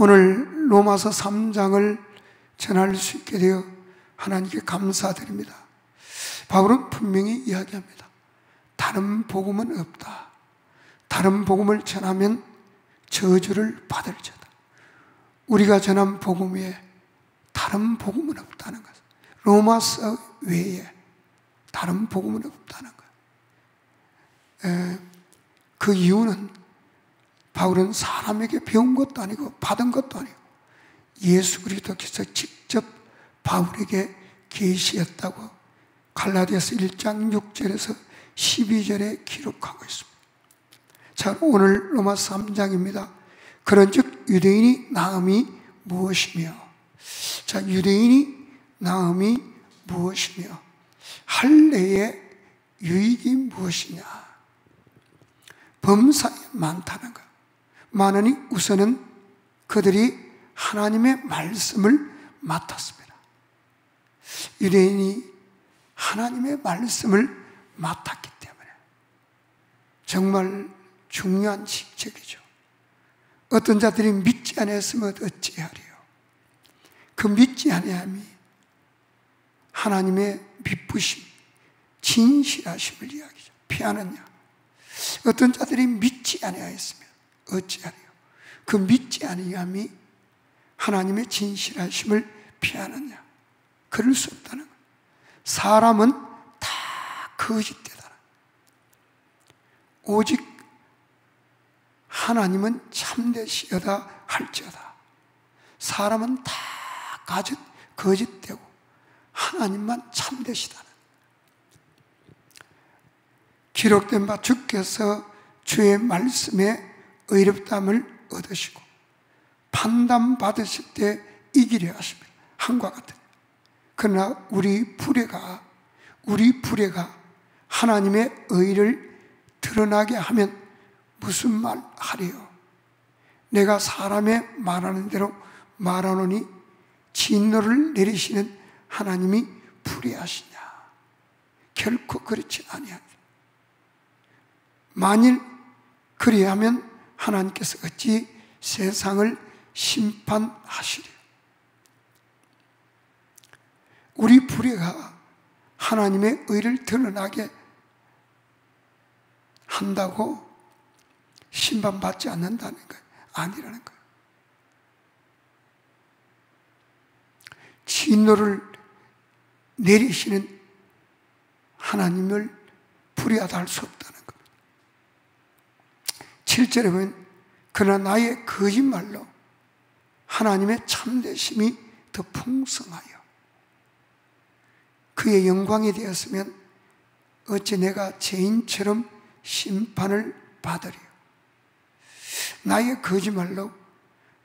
오늘 로마서 3장을 전할 수 있게 되어 하나님께 감사드립니다. 바울은 분명히 이야기합니다. 다른 복음은 없다. 다른 복음을 전하면 저주를 받을지어다. 우리가 전한 복음 외에 다른 복음은 없다는 것. 로마서 외에 다른 복음은 없다는 것. 그 이유는 바울은 사람에게 배운 것도 아니고 받은 것도 아니고 예수 그리스도께서 직접 바울에게 계시했다고 갈라디아서 1장 6절에서 12절에 기록하고 있습니다. 자, 오늘 로마서 3장입니다. 그런즉 유대인이 나음이 무엇이며, 자, 유대인이 나음이 무엇이며 할례의 유익이 무엇이냐. 범사에 많다는 것. 많으니 우선은 그들이 하나님의 말씀을 맡았습니다. 유대인이 하나님의 말씀을 맡았기 때문에 정말 중요한 직책이죠. 어떤 자들이 믿지 아니했으면 어찌하리요. 그 믿지 아니함이 하나님의 미쁘심, 진실하심을 이야기죠. 피하느냐. 어떤 자들이 믿지 아니하였으면 어찌하리요. 그 믿지 아니함이 하나님의 진실하심을 피하느냐. 그럴 수 없다는 거예요. 사람은 다 거짓되다. 오직 하나님은 참되시어다 할지어다. 사람은 다 거짓되고 하나님만 참되시다는. 기록된 바 주께서 주의 말씀에 의롭다함을 얻으시고 판단받으실 때 이기려 하십니다. 한과 같으니. 그러나 우리 불의가 하나님의 의를 드러나게 하면 무슨 말 하리요. 내가 사람의 말하는 대로 말하노니 진노를 내리시는 하나님이 불의하시냐. 결코 그렇지 아니하니. 만일 그리하면 하나님께서 어찌 세상을 심판하시리요. 우리 불의가 하나님의 의를 드러나게 한다고 심판받지 않는다는 거예요. 아니라는 거예요. 진노를 내리시는 하나님을 불의하다 할 수 없다는 겁니다. 7절에 보면 그러나 나의 거짓말로 하나님의 참되심이 더 풍성하여 그의 영광이 되었으면 어찌 내가 죄인처럼 심판을 받으리요. 나의 거짓말로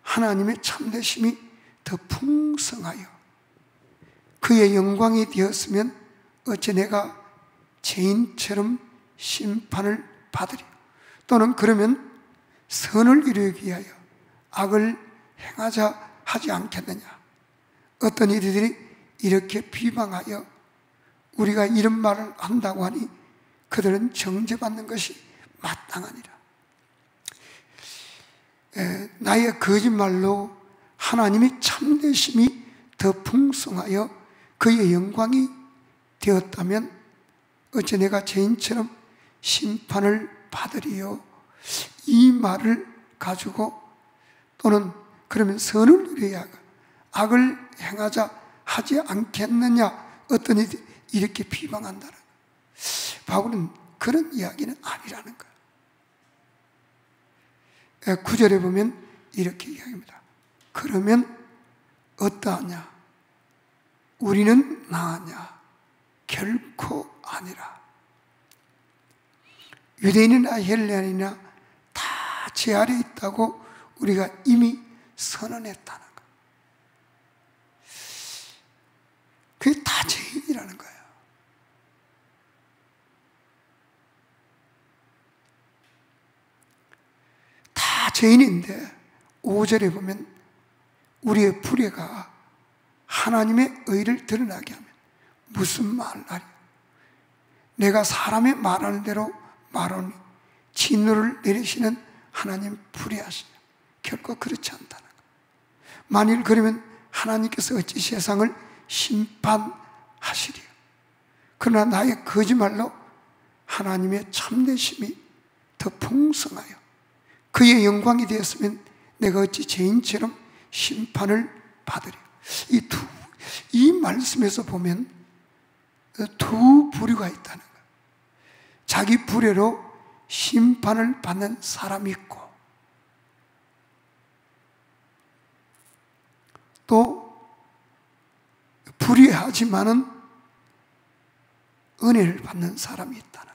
하나님의 참되심이 더 풍성하여 그의 영광이 되었으면 어찌 내가 죄인처럼 심판을 받으리요. 또는 그러면 선을 이루기 위하여 악을 행하자 하지 않겠느냐. 어떤 이들이 이렇게 비방하여 우리가 이런 말을 한다고 하니 그들은 정죄받는 것이 마땅하니라. 나의 거짓말로 하나님의 참되심이 더 풍성하여 그의 영광이 되었다면 어찌 내가 죄인처럼 심판을 받으리요. 이 말을 가지고 또는 그러면 선을 이루어야 악을 행하자 하지 않겠느냐. 어떤 이들이 이렇게 비방한다는 거예요. 바울은 그런 이야기는 아니라는 거예요. 9절에 보면 이렇게 이야기합니다. 그러면 어떠하냐? 우리는 나으냐? 결코 아니라. 유대인이나 헬레인이나 다 제 아래에 있다고 우리가 이미 선언했다는 거예요. 그게 다 죄인이라는 거예요. 다 죄인인데 5절에 보면 우리의 불의가 하나님의 의를 드러나게 하면 무슨 말을 하리요. 내가 사람의 말하는 대로 말하니 진노를 내리시는 하나님 불의하시냐. 결코 그렇지 않다는 거예요. 만일 그러면 하나님께서 어찌 세상을 심판하시리요. 그러나 나의 거짓말로 하나님의 참되심이 더 풍성하여 그의 영광이 되었으면 내가 어찌 죄인처럼 심판을 받으리요. 이 말씀에서 보면 두 부류가 있다는 거예요. 자기 불의로 심판을 받는 사람이 있고, 또 불의하지만은 은혜를 받는 사람이 있다는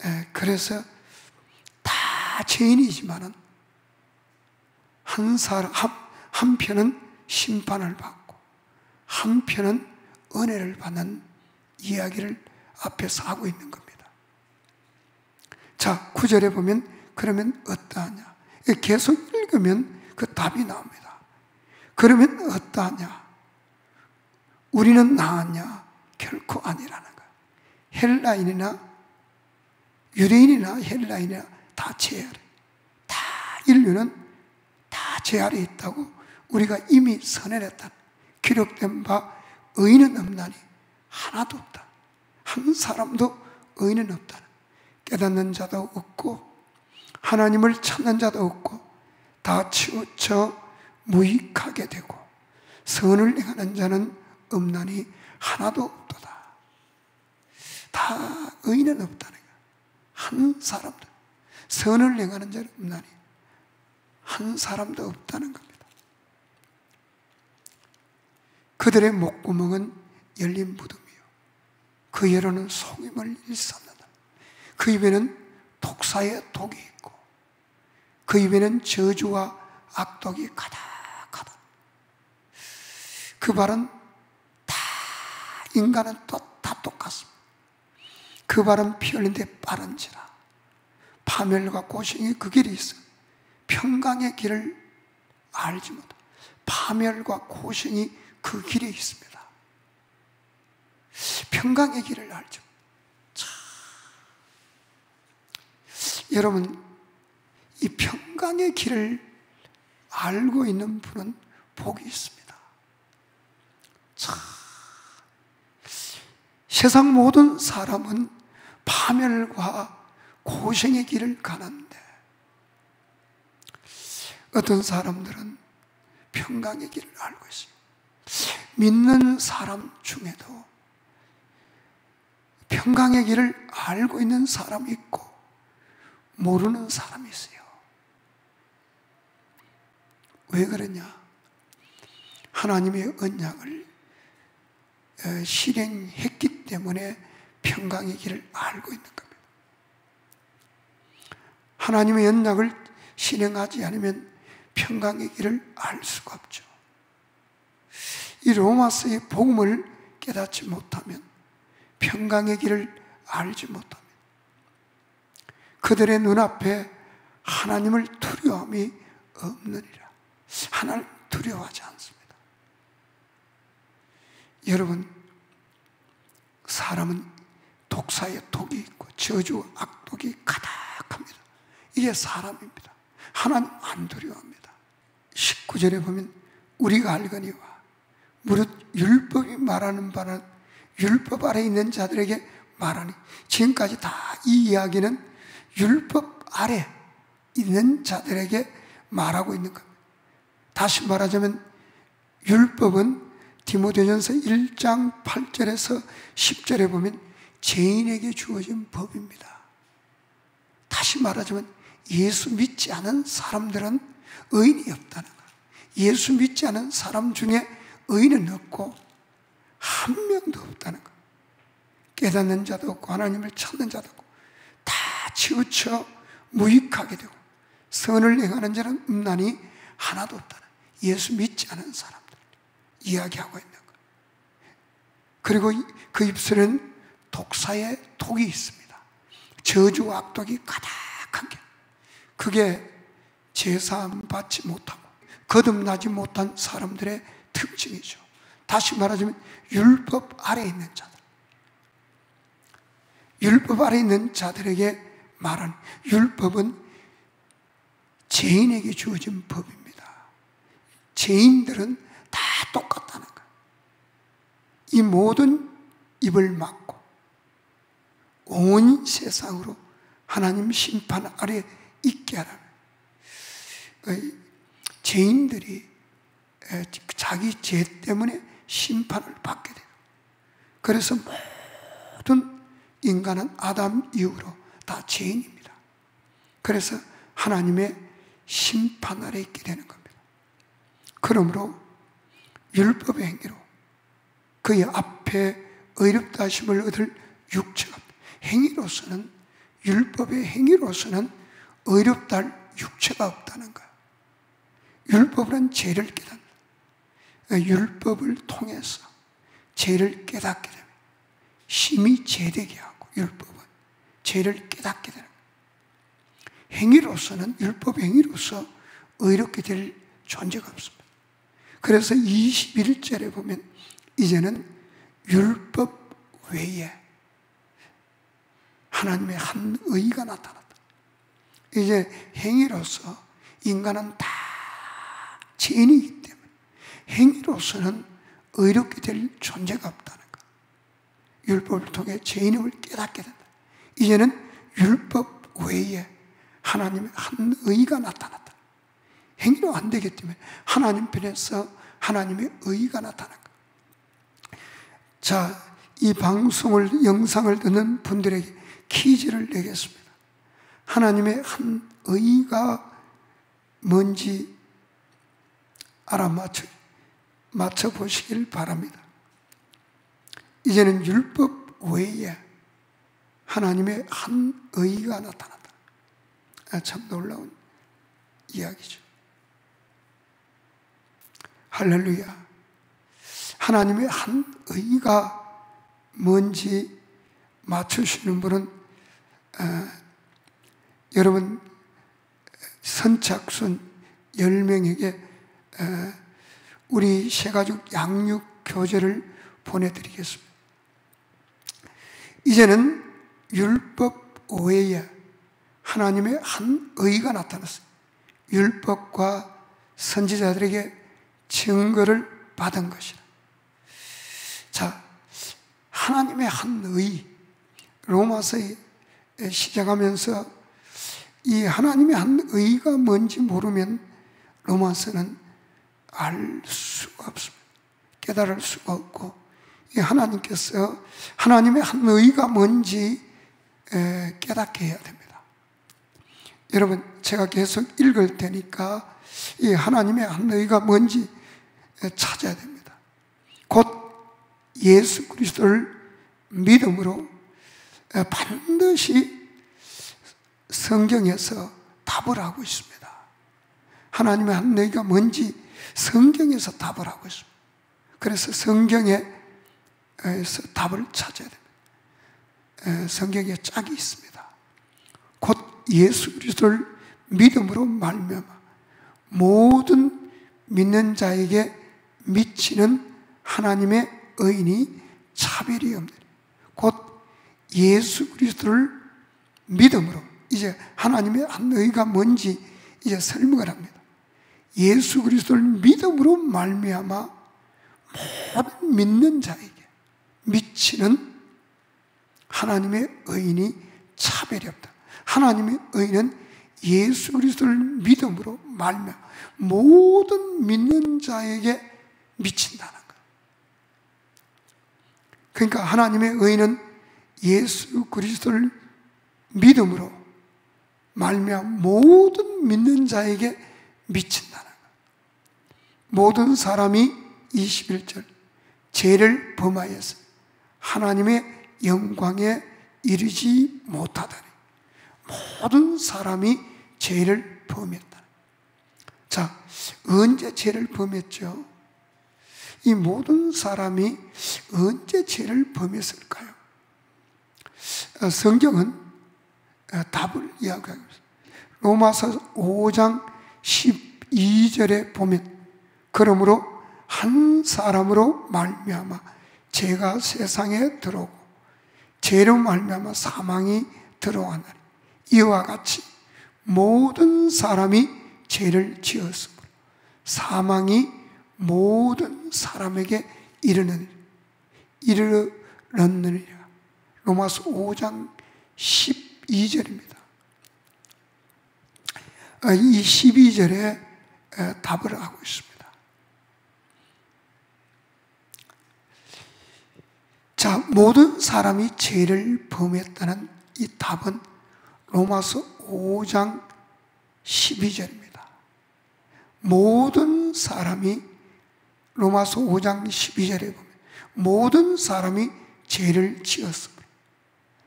거예요. 그래서 다 죄인이지만은 한편은 심판을 받고 한편은 은혜를 받는 이야기를 앞에서 하고 있는 겁니다. 자, 9절에 보면 그러면 어떠하냐? 계속 읽으면 그 답이 나옵니다. 그러면 어떠하냐? 우리는 나았냐? 결코 아니라는 거예요. 헬라인이나 유대인이나 헬라인이나 다 죄 아래, 다 인류는 다 죄 아래 있다고 우리가 이미 선언했다. 기록된 바 의인은 없나니 하나도 없다. 한 사람도 의인은 없다. 깨닫는 자도 없고 하나님을 찾는 자도 없고 다 치우쳐 무익하게 되고 선을 행하는 자는 없나니 하나도 없도다. 다 의인은 없다는 거야. 한 사람도 선을 행하는 자는 없나니 한 사람도 없다는 겁니다. 그들의 목구멍은 열린 무덤이요 그 예로는 속임을 일삼는다. 그 입에는 독사의 독이 있고 그 입에는 저주와 악독이 가득하다. 그 발은 다 인간은 다 똑같습니다. 그 발은 피 흘린 데 빠른지라 파멸과 고생이 그 길이 있어 평강의 길을 알지 못한다. 파멸과 고생이 그 길에 있습니다. 평강의 길을 알죠. 여러분, 이 평강의 길을 알고 있는 분은 복이 있습니다. 세상 모든 사람은 파멸과 고생의 길을 가는데 어떤 사람들은 평강의 길을 알고 있어요. 믿는 사람 중에도 평강의 길을 알고 있는 사람이 있고 모르는 사람이 있어요. 왜 그러냐? 하나님의 언약을 실행했기 때문에 평강의 길을 알고 있는 겁니다. 하나님의 언약을 실행하지 않으면 평강의 길을 알 수가 없죠. 이 로마서의 복음을 깨닫지 못하면 평강의 길을 알지 못합니다. 그들의 눈앞에 하나님을 두려움이 없느니라. 하나님을 두려워하지 않습니다. 여러분, 사람은 독사의 독이 있고 저주와 악독이 가득합니다. 이게 사람입니다. 하나님 안 두려워합니다. 19절에 보면 우리가 알거니와 무릇 율법이 말하는 바는 율법 아래 있는 자들에게 말하니, 지금까지 다 이 이야기는 율법 아래 있는 자들에게 말하고 있는 겁니다. 다시 말하자면 율법은 디모데전서 1장 8절에서 10절에 보면 죄인에게 주어진 법입니다. 다시 말하자면 예수 믿지 않은 사람들은 의인이 없다는 거예요. 예수 믿지 않은 사람 중에 의인은 없고 한 명도 없다는 거예요. 깨닫는 자도 없고 하나님을 찾는 자도 없고 다 치우쳐 무익하게 되고 선을 행하는 자는 없나니 하나도 없다는, 예수 믿지 않은 사람들 이야기하고 있는 거예요. 그리고 그 입술에는 독사의 독이 있습니다. 저주와 악독이 가득한 게, 그게 제사함 받지 못하고 거듭나지 못한 사람들의 특징이죠. 다시 말하자면 율법 아래 있는 자들, 율법 아래 있는 자들에게 말하는, 율법은 죄인에게 주어진 법입니다. 죄인들은 다 똑같다는 거예요. 이 모든 입을 막고 온 세상으로 하나님 심판 아래 있게 하라는 거예요. 죄인들이 자기 죄 때문에 심판을 받게 돼요. 그래서 모든 인간은 아담 이후로 다 죄인입니다. 그래서 하나님의 심판 아래 있게 되는 겁니다. 그러므로 율법의 행위로 그의 앞에 의롭다 하심을 얻을 육체가, 행위로서는, 율법의 행위로서는 의롭다 할 육체가 없다는 거예요. 율법은 죄를 깨닫는, 율법을 통해서 죄를 깨닫게 됩니다. 심히 죄되게 하고, 율법은 죄를 깨닫게 되는 거예요. 행위로서는, 율법 행위로서 의롭게 될 존재가 없습니다. 그래서 21절에 보면 이제는 율법 외에 하나님의 한 의가 나타났다. 이제 행위로서 인간은 다 죄인이기 때문에 행위로서는 의롭게 될 존재가 없다는 것. 율법을 통해 죄인임을 깨닫게 된다. 이제는 율법 외에 하나님의 한 의가 나타났다. 행위로 안 되기 때문에 하나님 편에서 하나님의 의가 나타난 것. 자, 이 방송을, 영상을 듣는 분들에게 퀴즈를 내겠습니다. 하나님의 한 의가 뭔지 맞춰보시길 바랍니다. 이제는 율법 외에 하나님의 한 의가 나타났다. 참 놀라운 이야기죠. 할렐루야. 하나님의 한 의가 뭔지 맞추시는 분은 여러분 선착순 10명에게 우리 새가족 양육 교재를 보내드리겠습니다. 이제는 율법 외에 하나님의 한 의가 나타났어요. 율법과 선지자들에게 증거를 받은 것이라. 자, 하나님의 한 의, 로마서에 시작하면서 이 하나님의 한 의가 뭔지 모르면 로마서는 알 수가 없습니다. 깨달을 수가 없고, 이 하나님께서 하나님의 한 의가 뭔지 깨닫게 해야 됩니다. 여러분, 제가 계속 읽을 테니까 이 하나님의 한 의가 뭔지 찾아야 됩니다. 곧 예수 그리스도를 믿음으로 반드시 성경에서 답을 하고 있습니다. 하나님의 한 의가 뭔지 성경에서 답을 하고 있습니다. 그래서 성경에서 답을 찾아야 됩니다. 성경에 짝이 있습니다. 곧 예수 그리스도를 믿음으로 말미암아 모든 믿는 자에게 미치는 하나님의 의인이 차별이 없는, 곧 예수 그리스도를 믿음으로, 이제 하나님의 한 의가 뭔지 이제 설명을 합니다. 예수 그리스도를 믿음으로 말미암아 모든 믿는 자에게 미치는 하나님의 의인이 차별이 없다. 하나님의 의인은 예수 그리스도를 믿음으로 말미암아 모든 믿는 자에게 미친다는 거예요. 그러니까 하나님의 의인은 예수 그리스도를 믿음으로 말미암아 모든 믿는 자에게 미친다는 거예요. 모든 사람이 21절 죄를 범하여서 하나님의 영광에 이르지 못하다니. 모든 사람이 죄를 범했다. 자, 언제 죄를 범했죠? 이 모든 사람이 언제 죄를 범했을까요? 성경은 답을 이야기하고 있습니다. 로마서 5장 12절에 보면 그러므로 한 사람으로 말미암아 죄가 세상에 들어오고 죄로 말미암아 사망이 들어왔나니 이와 같이 모든 사람이 죄를 지었으므로 사망이 모든 사람에게 이르렀느니라. 로마서 5장 12절입니다. 이 12절에 답을 하고 있습니다. 자, 모든 사람이 죄를 범했다는 이 답은 로마서 5장 12절입니다. 모든 사람이, 로마서 5장 12절에 보면 모든 사람이 죄를 지었으므로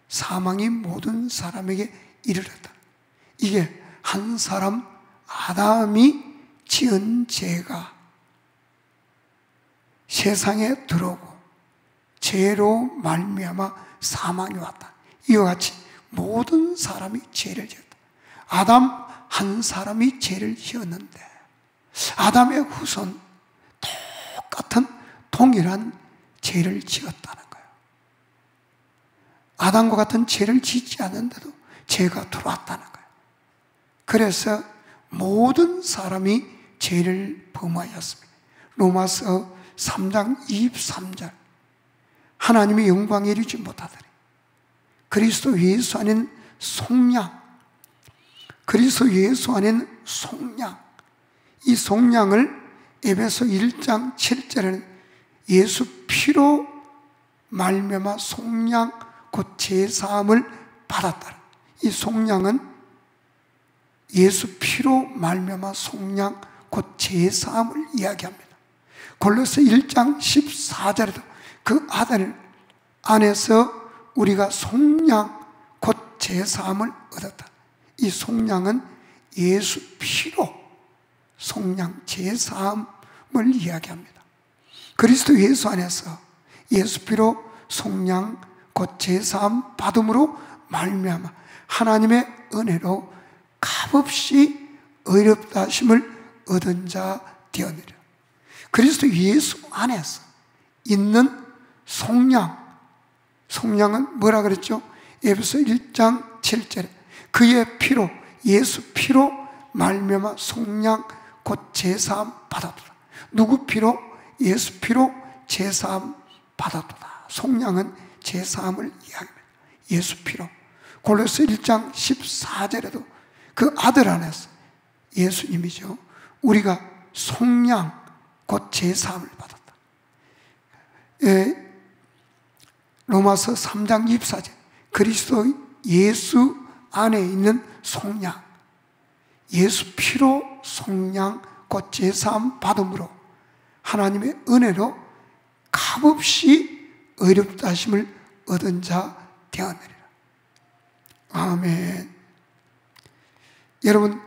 사망이 모든 사람에게 이르렀다. 이게 한 사람 아담이 지은 죄가 세상에 들어오고 죄로 말미암아 사망이 왔다. 이와 같이 모든 사람이 죄를 지었다. 아담 한 사람이 죄를 지었는데 아담의 후손 똑같은 동일한 죄를 지었다는 거예요. 아담과 같은 죄를 짓지 않는데도 죄가 들어왔다는 거예요. 그래서 모든 사람이 죄를 범하였습니다. 로마서 3장 23절 하나님의 영광에 이르지 못하더니 그리스도 예수 안에는 속량, 그리스도 예수 안에는 속량, 이 속량을 에베소 1장 7절에는 예수 피로 말미암아 속량 곧 제사함을 받았다. 이 속량은 예수 피로 말미암아 속량 곧 제사함을 이야기합니다. 골로새 1장 14절에도 그 아들 안에서 우리가 속량 곧 제사함을 얻었다. 이 속량은 예수 피로 속량 제사함을 이야기합니다. 그리스도 예수 안에서 예수 피로 속량 곧 제사함 받음으로 말미암아 하나님의 은혜로 값없이 의롭다 하심을 얻은 자 되었느니라. 그리스도 예수 안에서 있는 속량은 뭐라 그랬죠? 에베소 1장 7절에 그의 피로, 예수 피로 말미암아 속량 곧 제사함 받았도다. 누구 피로? 예수 피로 제사함 받았도다. 속량은 제사함을 이야기합니다. 예수 피로. 골로새 1장 14절에도 그 아들 안에서 예수님이죠. 우리가 속량 곧 제사함을 받았다. 로마서 3장 24절 그리스도 예수 안에 있는 속량, 예수 피로 속량 곧 제사함 받음으로 하나님의 은혜로 값없이 의롭다 하심을 얻은 자 되었느니라. 아멘. 여러분,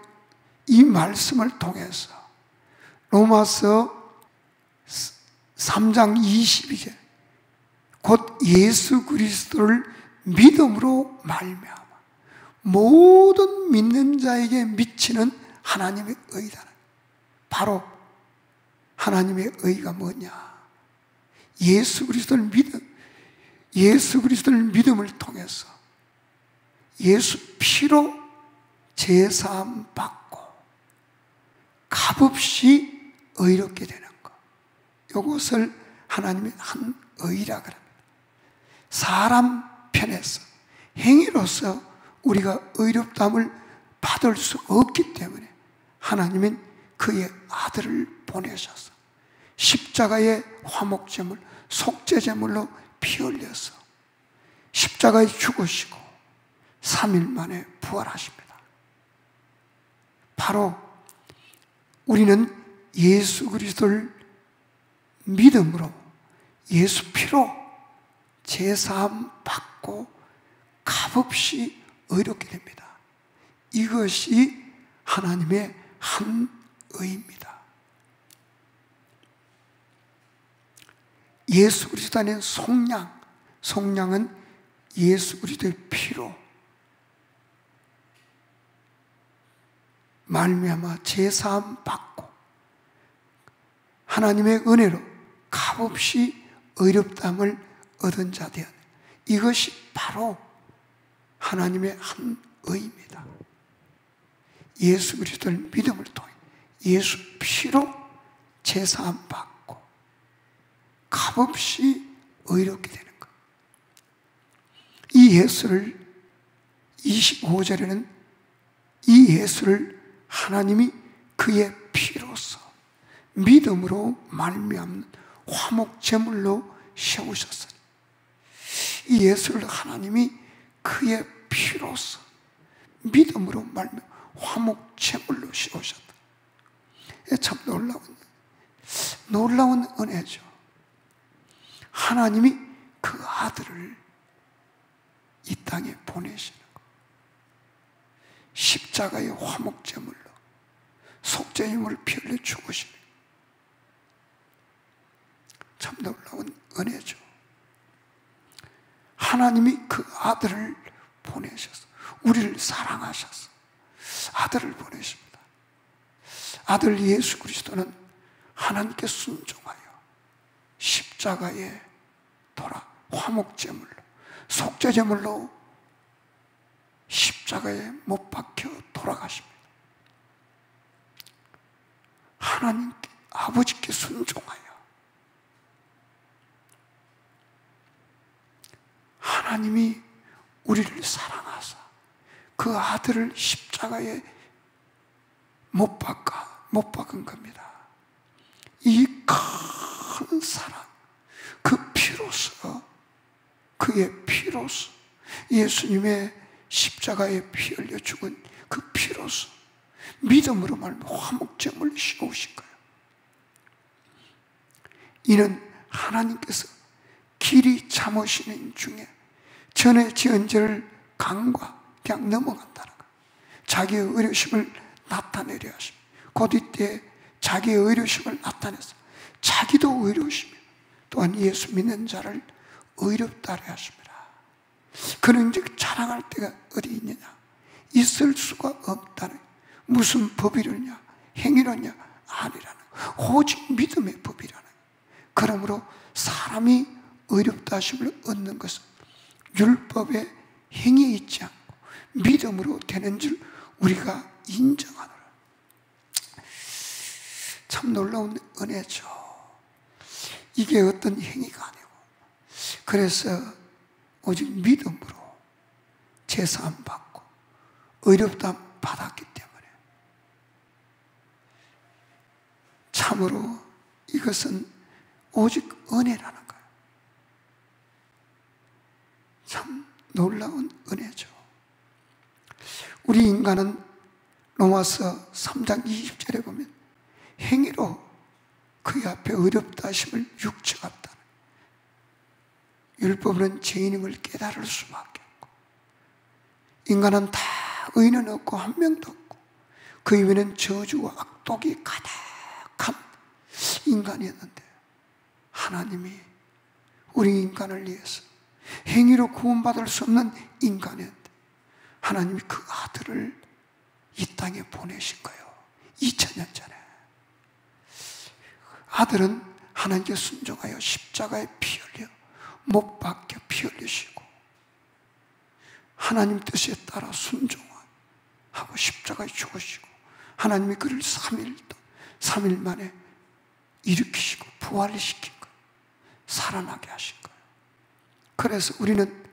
이 말씀을 통해서 로마서 3장 22절 곧 예수 그리스도를 믿음으로 말미암아 모든 믿는 자에게 미치는 하나님의 의다. 바로 하나님의 의가 뭐냐? 예수 그리스도를 믿음을 통해서 예수 피로 제사함 받고 값없이 의롭게 되는 것. 이것을 하나님의 한 의라 그럽니다. 사람 편에서 행위로서 우리가 의롭다함을 받을 수 없기 때문에 하나님은 그의 아들을 보내셔서 십자가의 화목제물, 속죄제물로 피 흘려서 십자가에 죽으시고 3일 만에 부활하십니다. 바로 우리는 예수 그리스도를 믿음으로 예수 피로 제사함 받고 값없이 의롭게 됩니다. 이것이 하나님의 한 의입니다. 예수 그리스도 안에 속량은 예수 그리스도의 피로 말미암아 제사함 받고 하나님의 은혜로 값없이 의롭다함을 얻은 자 되었네. 이것이 바로 하나님의 한 의입니다. 예수 그리스도를 믿음을 통해 예수 피로 제사함 받고 값없이 의롭게 되는 것. 이 예수를 25절에는 이 예수를 하나님이 그의 피로서 믿음으로 말미암는 화목제물로 세우셨으니, 이 예수를 하나님이 그의 피로서 믿음으로 말미암는 화목제물로 세우셨다. 참 놀라운 은혜죠. 하나님이 그 아들을 이 땅에 보내시는 것, 십자가의 화목제물로 속죄임을 피 흘려 죽으시는 것, 참 놀라운 은혜죠. 하나님이 그 아들을 보내셔서 우리를 사랑하셔서 아들을 보내십니다. 아들 예수 그리스도는 하나님께 순종하여 십자가에 화목제물로 속죄제물로 십자가에 못 박혀 돌아가십니다. 하나님께, 아버지께 순종하여 하나님이 우리를 사랑하사 그 아들을 십자가에 못 박은 겁니다. 이 큰 사랑, 그 피로서, 그의 피로서, 예수님의 십자가에 피 흘려 죽은 그 피로서 믿음으로 말하면 화목제물을 씌우신 거예요. 이는 하나님께서 길이 참으시는 중에 전에 지은 죄를 강과 그냥 넘어간다는 거예요. 자기의 의로심을 나타내려 하십니다. 곧 이때 자기의 의로심을 나타내서 자기도 의로우시며 또한 예수 믿는 자를 의롭다 하려 하십니다. 그는 즉 자랑할 때가 어디 있느냐? 있을 수가 없다는, 무슨 법이느냐? 행위느냐? 아니라는, 오직 믿음의 법이라는. 그러므로 사람이 의롭다 하심을 얻는 것은 율법의 행위에 있지 않고 믿음으로 되는 줄 우리가 인정하노라. 참 놀라운 은혜죠. 이게 어떤 행위가 아니고, 그래서 오직 믿음으로 제사함 받고 의롭다함 받았기 때문에 참으로 이것은 오직 은혜라는 거예요. 참 놀라운 은혜죠. 우리 인간은 로마서 3장 20절에 보면 행위로 그 앞에 의롭다 하심을 육체가 없다. 율법은 죄인임을 깨달을 수밖에 없고, 인간은 다 의는 없고 한 명도 없고 그 위에는 저주와 악독이 가득한 인간이었는데, 하나님이 우리 인간을 위해서 행위로 구원받을 수 없는 인간이었는데 하나님이 그 아들을 이 땅에 보내신 거예요. 2000년 전에. 아들은 하나님께 순종하여 십자가에 피 흘려 못 박혀 피 흘리시고 하나님 뜻에 따라 순종하고 십자가에 죽으시고 하나님이 그를 3일 만에 일으키시고 부활시킨 거예요. 살아나게 하신 거예요. 그래서 우리는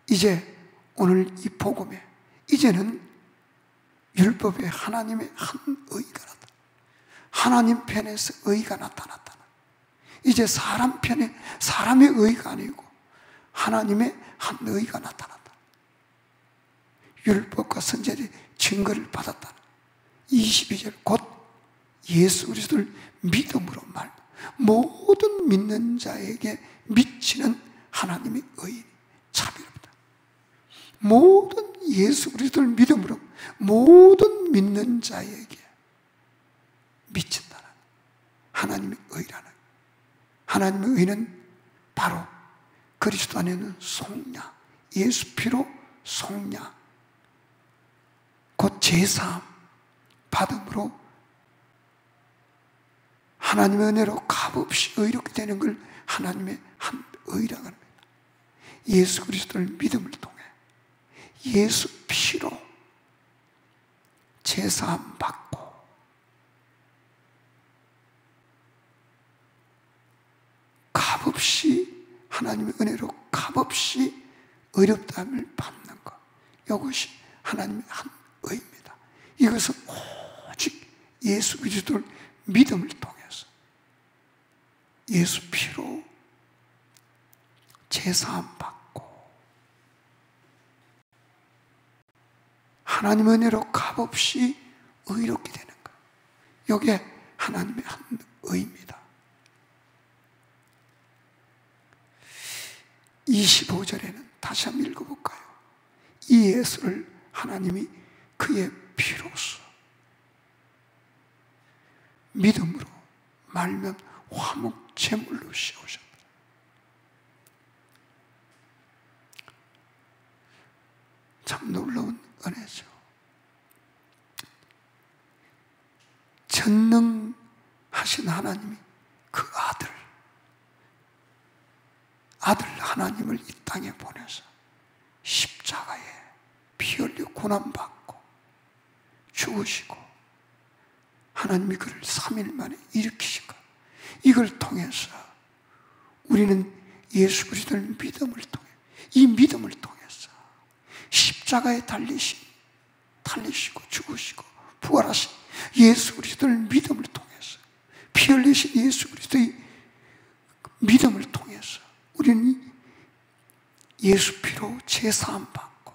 이제 오늘 이 복음에 이제는 율법에 하나님의 한 의가 나타나, 하나님 편에서 의가 나타났다. 이제 사람 편에 사람의 의가 아니고 하나님의 한 의가 나타났다. 율법과 선지자의 증거를 받았다. 22절 곧 예수 그리스도를 믿음으로 말, 모든 믿는 자에게 미치는 하나님의 의인 자비롭다. 모든 예수 그리스도를 믿음으로 모든 믿는 자에게 미친다는 하나님의 의라는, 하나님의 의는 바로 그리스도 안에는 속량, 예수 피로 속량, 곧 제사함 받음으로 하나님의 은혜로 값없이 의롭게 되는 걸 하나님의 한 의라고 합니다. 예수 그리스도를 믿음을 통해 예수 피로 제사함 받고 값없이 하나님의 은혜로 값없이 어렵다함을 받는 것, 이것이 하나님의 한 의입니다. 이것은 오직 예수 그리스도를 믿음을 통해서 예수 피로 제사함 받고 하나님의 은혜로 값없이 의롭게 되는 것, 이게 하나님의 한 의입니다. 25절에는 다시 한번 읽어볼까요? 이 예수를 하나님이 그의 피로써 믿음으로 말면 화목 제물로 씌우셨다. 참 놀라운 은혜죠. 전능하신 하나님이 그 아들 하나님을 이 땅에 보내서 십자가에 피 흘려 고난받고 죽으시고 하나님이 그를 3일 만에 일으키신 것, 이걸 통해서 우리는 예수 그리스도의 믿음을 통해, 이 믿음을 통해서 십자가에 달리시고 죽으시고 부활하신 예수 그리스도의 믿음을 통해서, 피 흘리신 예수 그리스도의 믿음을 통해서 우리는 예수 피로 제사함 받고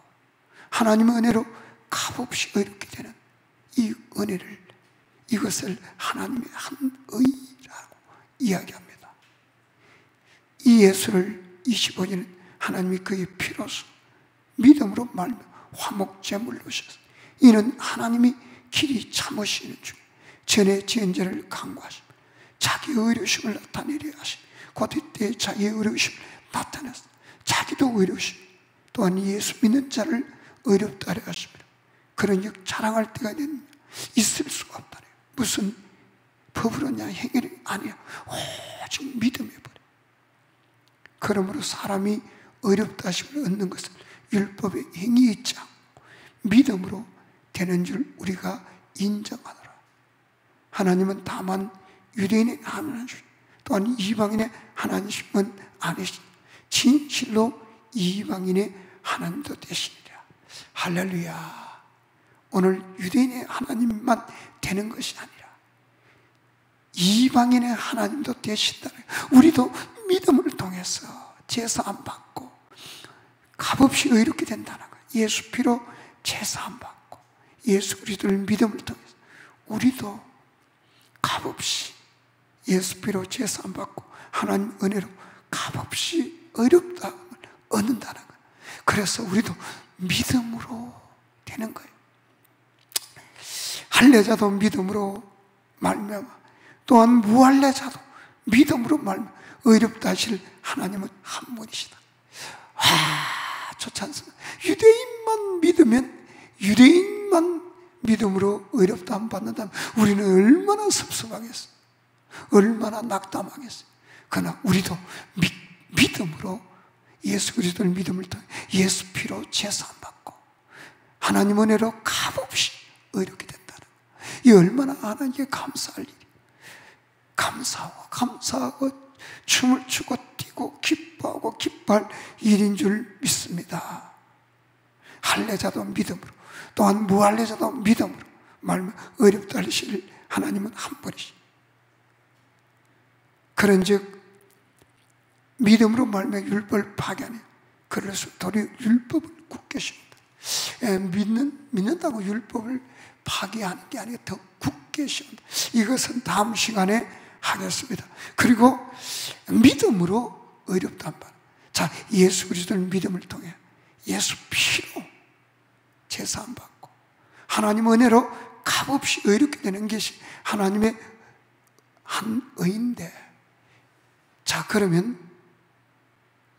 하나님의 은혜로 값없이 의롭게 되는 이 은혜를, 이것을 하나님의 한 의라고 이야기합니다. 이 예수를 25절은 하나님이 그의 피로서 믿음으로 말며 화목제물로 오셨습니다. 이는 하나님이 길이 참으시는 중 전에 지은 죄를 강구하시며 자기의 의로우심을 나타내려 하시며 곧 이때 자기의 의로우심을 나타냈습니다. 자기도 의로우시며 또한 예수 믿는 자를 의롭다 하려 하십니다. 그런즉 자랑할 때가 있을 수가 없다네요. 무슨 법으로냐 행위를 아니야, 오직 믿음에 버려. 그러므로 사람이 의롭다 하심을 얻는 것은 율법의 행위 있지 않고 믿음으로 되는 줄 우리가 인정하노라. 하나님은 다만 유대인의 하나님 또한 이방인의 하나님은 아니시니 진실로 이방인의 하나님도 되시니라. 할렐루야. 오늘 유대인의 하나님만 되는 것이 아니라 이방인의 하나님도 되신다는, 우리도 믿음을 통해서 제사함 받고 값없이 의롭게 된다는 거예요. 예수 피로 제사함 받고 예수 그리스도를 믿음을 통해서 우리도 값없이 예수 피로 제사함 받고 하나님 은혜로 값없이 의롭다함을 얻는다는 거예요. 그래서 우리도 믿음으로 되는 거예요. 할례자도 믿음으로 말미암아 또한 무할례자도 믿음으로 말미암아 의롭다 하실 하나님은 한 분이시다. 좋지 않습니까? 유대인만 믿으면, 유대인만 믿음으로 의롭다함 받는다면 우리는 얼마나 섭섭하겠어요. 얼마나 낙담하겠어요. 그러나 우리도 믿음으로 예수 그리스도의 믿음을 통해 예수 피로 제사함 받고 하나님 은혜로 값없이 의롭게 된다는 거예요. 이 얼마나 하나님께 감사할 일이에요. 감사하고 춤을 추고 뛰고 기뻐하고 기뻐할 일인 줄 믿습니다. 할례자도 믿음으로 또한 무할례자도 믿음으로 말하면 의롭다 하실 하나님은 한 분이시죠. 그런즉 믿음으로 말하면 율법을 파괴하니 그래서 도리어 율법을 굳게 하십니다. 믿는다고 율법을 파괴하는 게 아니라 더 굳게 하십니다. 이것은 다음 시간에 하겠습니다. 그리고 믿음으로 의롭다는 바, 자, 예수 그리스도의 믿음을 통해 예수 피로 제사함 받고 하나님 은혜로 값없이 의롭게 되는 것이 하나님의 한 의인데, 자, 그러면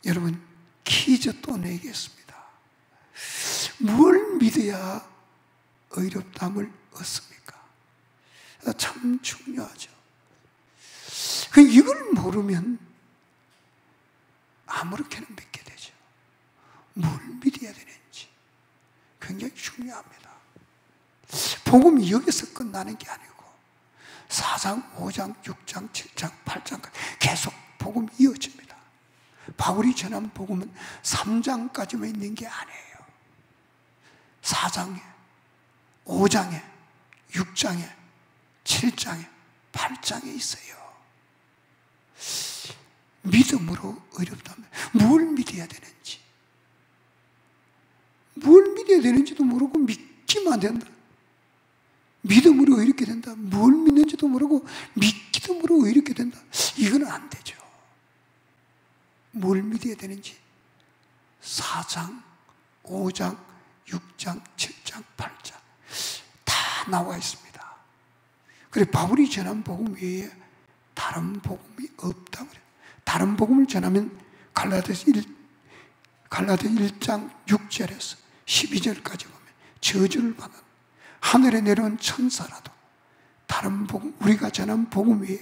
여러분 퀴즈 또 내겠습니다. 뭘 믿어야 의롭다함을 얻습니까? 참 중요하죠. 이걸 모르면 아무렇게나 믿게 되죠. 뭘 믿어야 되는지 굉장히 중요합니다. 복음이 여기서 끝나는 게 아니고 4장, 5장, 6장, 7장, 8장까지 계속 복음이 이어집니다. 바울이 전한 복음은 3장까지만 있는 게 아니에요. 4장에, 5장에, 6장에, 7장에, 8장에 있어요. 믿음으로 의롭다면 뭘 믿어야 되는지, 뭘 믿어야 되는지도 모르고 믿기만 안 된다. 믿음으로 의롭게 된다. 뭘 믿는지도 모르고 믿음으로 의롭게 된다. 이건 안 되죠. 뭘 믿어야 되는지 4장, 5장, 6장, 7장, 8장 다 나와 있습니다. 그래서 바울이 전한 복음 외에 다른 복음이 없다고 그래요. 다른 복음을 전하면 갈라디아서 1장 6절에서 12절까지 보면 저주를 받는, 하늘에 내려온 천사라도 다른 복음, 우리가 전한 복음 외에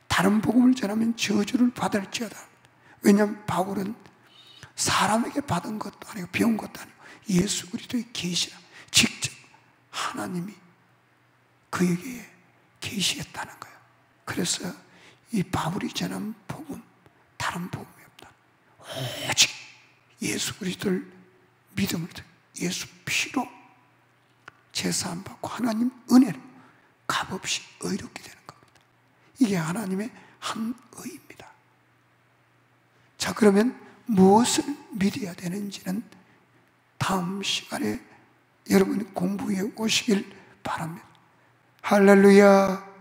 다른 복음을 전하면 저주를 받을지어다. 왜냐하면 바울은 사람에게 받은 것도 아니고 배운 것도 아니고 예수 그리스도의 계시라 직접 하나님이 그에게 계시했다는 거예요. 그래서 이 바울이 전한 복음, 다른 복음이 없다. 오직 예수 그리스도를 믿음을 통해 예수 피로 제사함 받고 하나님 은혜로 값없이 의롭게 되는 겁니다. 이게 하나님의 한 의입니다. 자, 그러면 무엇을 믿어야 되는지는 다음 시간에 여러분이 공부해 오시길 바랍니다. 할렐루야.